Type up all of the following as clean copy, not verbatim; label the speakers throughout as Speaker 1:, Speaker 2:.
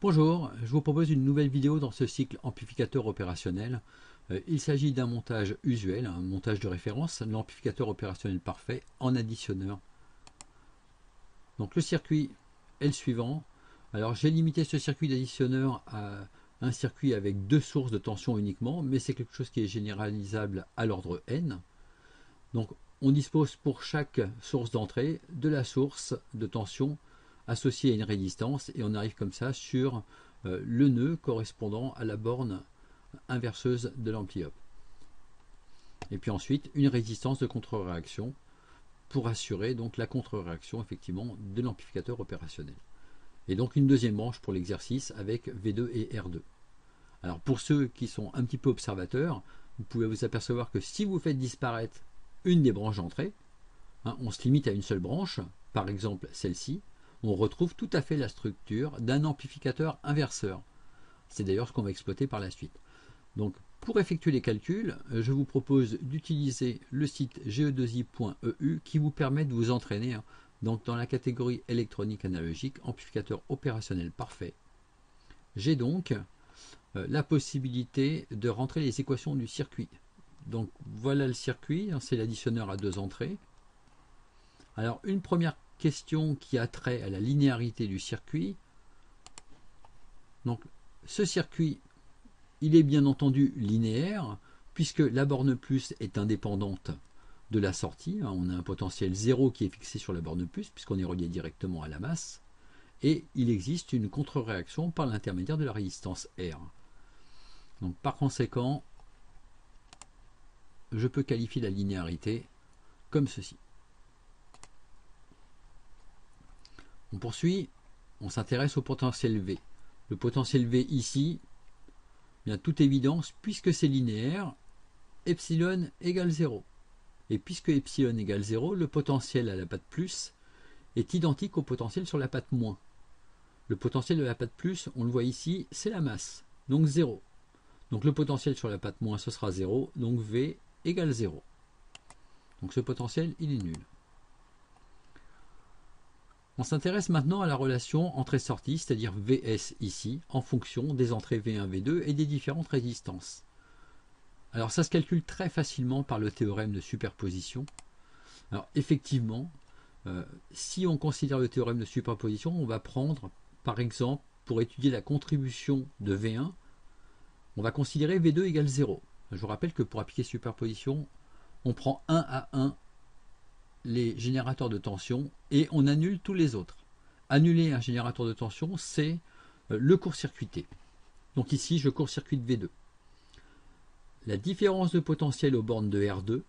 Speaker 1: Bonjour, je vous propose une nouvelle vidéo dans ce cycle amplificateur opérationnel. Il s'agit d'un montage usuel, un montage de référence, l'amplificateur opérationnel parfait en additionneur. Donc le circuit est le suivant. Alors j'ai limité ce circuit d'additionneur à un circuit avec deux sources de tension uniquement, mais c'est quelque chose qui est généralisable à l'ordre n. Donc on dispose pour chaque source d'entrée de la source de tension associée à une résistance et on arrive comme ça sur le nœud correspondant à la borne inverseuse de l'ampli-up. Et puis ensuite une résistance de contre-réaction pour assurer donc la contre-réaction effectivement de l'amplificateur opérationnel. Et donc une deuxième branche pour l'exercice avec V2 et R2. Alors pour ceux qui sont un petit peu observateurs, vous pouvez vous apercevoir que si vous faites disparaître une des branches d'entrée, on se limite à une seule branche, par exemple celle-ci, on retrouve tout à fait la structure d'un amplificateur inverseur. C'est d'ailleurs ce qu'on va exploiter par la suite. Donc pour effectuer les calculs, je vous propose d'utiliser le site ge2i.eu qui vous permet de vous entraîner donc dans la catégorie électronique analogique, amplificateur opérationnel parfait. J'ai donc la possibilité de rentrer les équations du circuit. Donc voilà le circuit, c'est l'additionneur à deux entrées. Alors une première question qui a trait à la linéarité du circuit. Donc ce circuit, il est bien entendu linéaire puisque la borne plus est indépendante de la sortie. On a un potentiel 0 qui est fixé sur la borne plus puisqu'on est relié directement à la masse. Et il existe une contre-réaction par l'intermédiaire de la résistance R. Donc par conséquent, je peux qualifier la linéarité comme ceci. On poursuit, on s'intéresse au potentiel V. Le potentiel V ici, bien toute évidence, puisque c'est linéaire, epsilon égale 0. Et puisque epsilon égale 0, le potentiel à la patte plus est identique au potentiel sur la patte moins. Le potentiel de la patte plus, on le voit ici, c'est la masse, donc 0. Donc le potentiel sur la patte moins, ce sera 0, donc V égale 0. Donc ce potentiel, il est nul. On s'intéresse maintenant à la relation entrée-sortie, c'est-à-dire Vs ici, en fonction des entrées V1, V2 et des différentes résistances. Alors ça se calcule très facilement par le théorème de superposition. Alors effectivement, si on considère le théorème de superposition, on va prendre, par exemple, pour étudier la contribution de V1, on va considérer V2 égale 0. Je vous rappelle que pour appliquer superposition, on prend 1 à 1 les générateurs de tension et on annule tous les autres. Annuler un générateur de tension, c'est le court-circuité. Donc ici, je court-circuite V2. La différence de potentiel aux bornes de R2,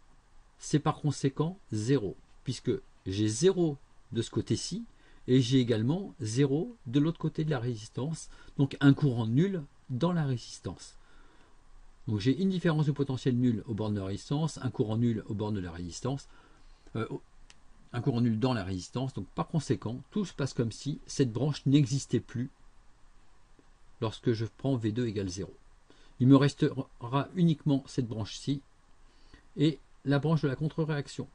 Speaker 1: c'est par conséquent 0, puisque j'ai 0 de ce côté-ci et j'ai également 0 de l'autre côté de la résistance, donc un courant nul dans la résistance. Donc j'ai une différence de potentiel nul aux bornes de résistance, un courant nul aux bornes de la résistance, un courant nul dans la résistance. Donc par conséquent, tout se passe comme si cette branche n'existait plus lorsque je prends V2 égale 0. Il me restera uniquement cette branche-ci et la branche de la contre-réaction.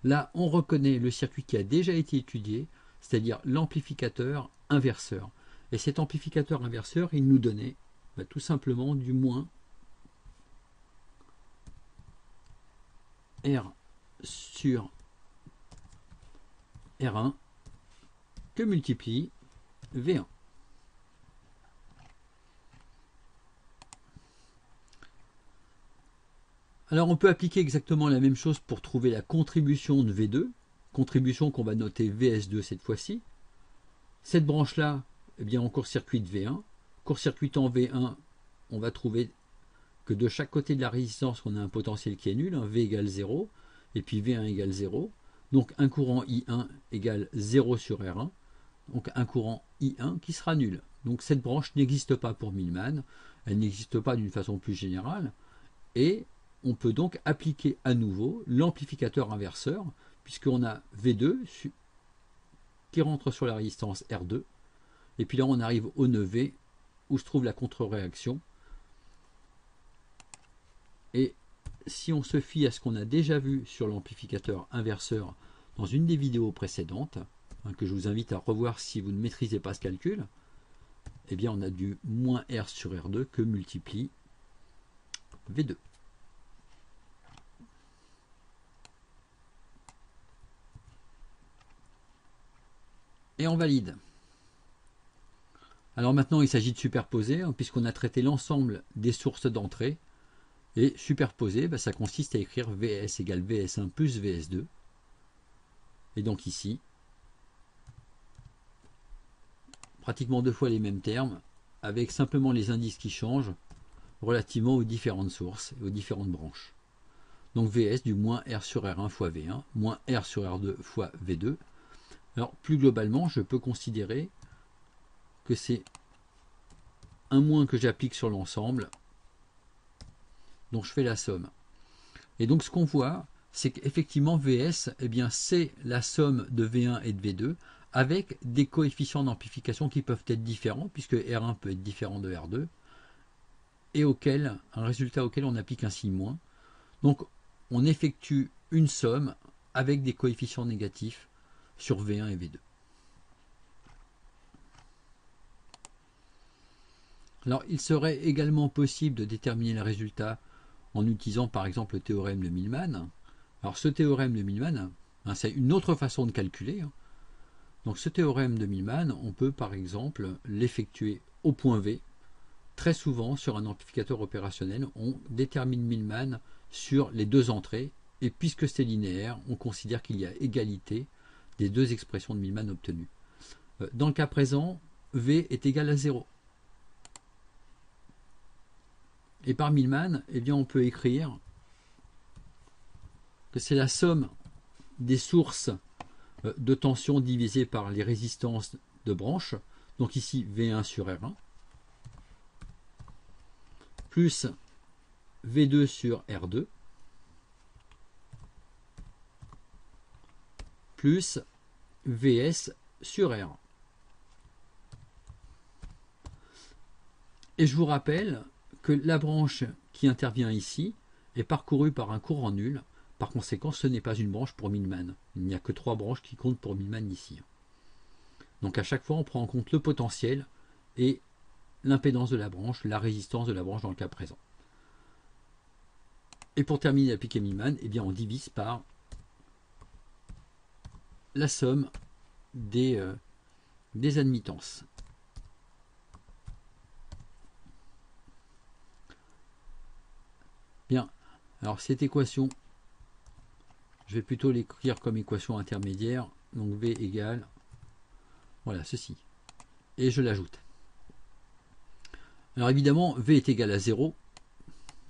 Speaker 1: Là, on reconnaît le circuit qui a déjà été étudié, c'est-à-dire l'amplificateur inverseur. Et cet amplificateur inverseur, il nous donnait tout simplement du moins R sur R1 que multiplie V1. Alors on peut appliquer exactement la même chose pour trouver la contribution de V2, contribution qu'on va noter VS2 cette fois-ci. Cette branche-là, eh bien on court-circuite V1. Court-circuitant V1, on va trouver que de chaque côté de la résistance, on a un potentiel qui est nul, V égale 0, et puis V1 égale 0. Donc un courant I1 égale 0 sur R1, donc un courant I1 qui sera nul. Donc cette branche n'existe pas pour Millman, elle n'existe pas d'une façon plus générale, et on peut donc appliquer à nouveau l'amplificateur inverseur, puisqu'on a V2 qui rentre sur la résistance R2, et puis là on arrive au nœud V, où se trouve la contre-réaction, et si on se fie à ce qu'on a déjà vu sur l'amplificateur inverseur dans une des vidéos précédentes, que je vous invite à revoir si vous ne maîtrisez pas ce calcul, eh bien on a du moins R sur R2 que multiplie V2. Et on valide. Alors maintenant il s'agit de superposer, hein, puisqu'on a traité l'ensemble des sources d'entrée. Et superposer, ça consiste à écrire VS égale VS1 plus VS2. Et donc ici, pratiquement deux fois les mêmes termes, avec simplement les indices qui changent relativement aux différentes sources et aux différentes branches. Donc VS du moins R sur R1 fois V1, moins R sur R2 fois V2. Alors plus globalement, je peux considérer que c'est un moins que j'applique sur l'ensemble, dont je fais la somme. Et donc ce qu'on voit, c'est qu'effectivement VS, eh bien, c'est la somme de V1 et de V2, avec des coefficients d'amplification qui peuvent être différents, puisque R1 peut être différent de R2, et un résultat auquel on applique un signe moins. Donc on effectue une somme avec des coefficients négatifs sur V1 et V2. Alors il serait également possible de déterminer le résultat en utilisant par exemple le théorème de Millman. Alors ce théorème de Millman, hein, c'est une autre façon de calculer. Hein. Donc ce théorème de Millman, on peut par exemple l'effectuer au point V. Très souvent sur un amplificateur opérationnel, on détermine Millman sur les deux entrées, et puisque c'est linéaire, on considère qu'il y a égalité des deux expressions de Millman obtenues. Dans le cas présent, V est égal à 0. Et par Millman, eh bien, on peut écrire que c'est la somme des sources de tension divisée par les résistances de branche, donc ici V1 sur R1, plus V2 sur R2, plus VS sur R1. Et je vous rappelle que la branche qui intervient ici est parcourue par un courant nul. Par conséquent, ce n'est pas une branche pour Millman. Il n'y a que 3 branches qui comptent pour Millman ici. Donc à chaque fois, on prend en compte le potentiel et l'impédance de la branche, la résistance de la branche dans le cas présent. Et pour terminer d'appliquer Millman, eh bien, on divise par la somme des admittances. Bien, alors cette équation, je vais plutôt l'écrire comme équation intermédiaire, donc V égale, voilà, ceci. Et je l'ajoute. Alors évidemment, V est égal à 0.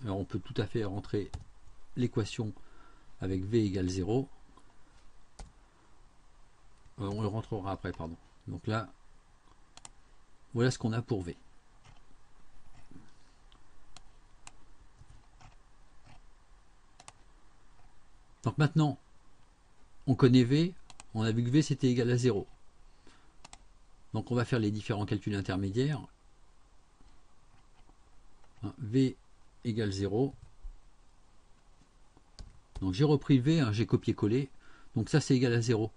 Speaker 1: Alors on peut tout à fait rentrer l'équation avec V égale 0. On le rentrera après, pardon. Donc là, voilà ce qu'on a pour V. Donc maintenant, on connaît V, on a vu que V c'était égal à 0. Donc on va faire les différents calculs intermédiaires. V égale 0. Donc j'ai repris V, j'ai copié-collé. Donc ça c'est égal à 0.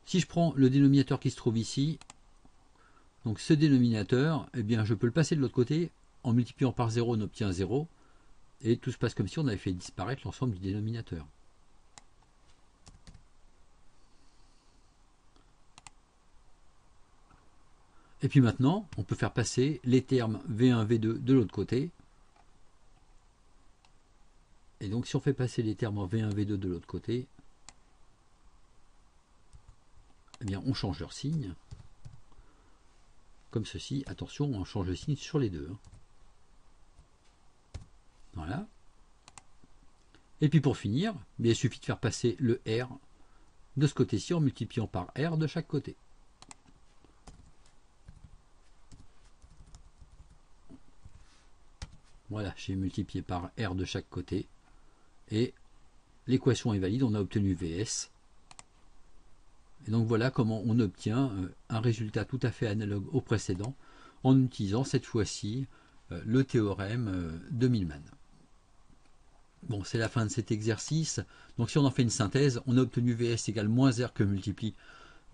Speaker 1: Si je prends le dénominateur qui se trouve ici, donc ce dénominateur, eh bien je peux le passer de l'autre côté. En multipliant par 0, on obtient 0. Et tout se passe comme si on avait fait disparaître l'ensemble du dénominateur. Et puis maintenant, on peut faire passer les termes V1, V2 de l'autre côté. Et donc si on fait passer les termes en V1, V2 de l'autre côté, eh bien on change leur signe. Comme ceci. Attention, on change le signe sur les deux. Voilà. Et puis pour finir, il suffit de faire passer le R de ce côté-ci en multipliant par R de chaque côté. Voilà, j'ai multiplié par R de chaque côté. Et l'équation est valide, on a obtenu VS. Et donc voilà comment on obtient un résultat tout à fait analogue au précédent en utilisant cette fois-ci le théorème de Millman. Bon, c'est la fin de cet exercice. Donc si on en fait une synthèse, on a obtenu VS égale moins R que multiplie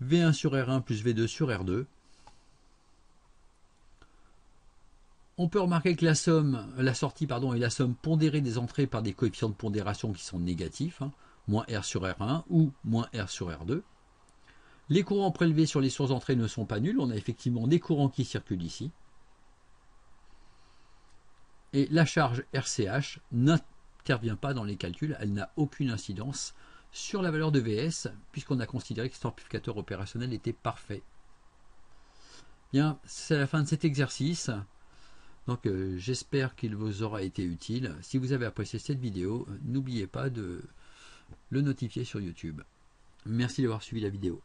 Speaker 1: V1 sur R1 plus V2 sur R2. On peut remarquer que la sortie et la somme pondérée des entrées par des coefficients de pondération qui sont négatifs, hein, moins R sur R1 ou moins R sur R2. Les courants prélevés sur les sources d'entrée ne sont pas nuls, on a effectivement des courants qui circulent ici. Et la charge RCH n'intervient pas dans les calculs, elle n'a aucune incidence sur la valeur de VS, puisqu'on a considéré que cet amplificateur opérationnel était parfait. Bien, c'est la fin de cet exercice. Donc j'espère qu'il vous aura été utile. Si vous avez apprécié cette vidéo, n'oubliez pas de le notifier sur YouTube. Merci d'avoir suivi la vidéo.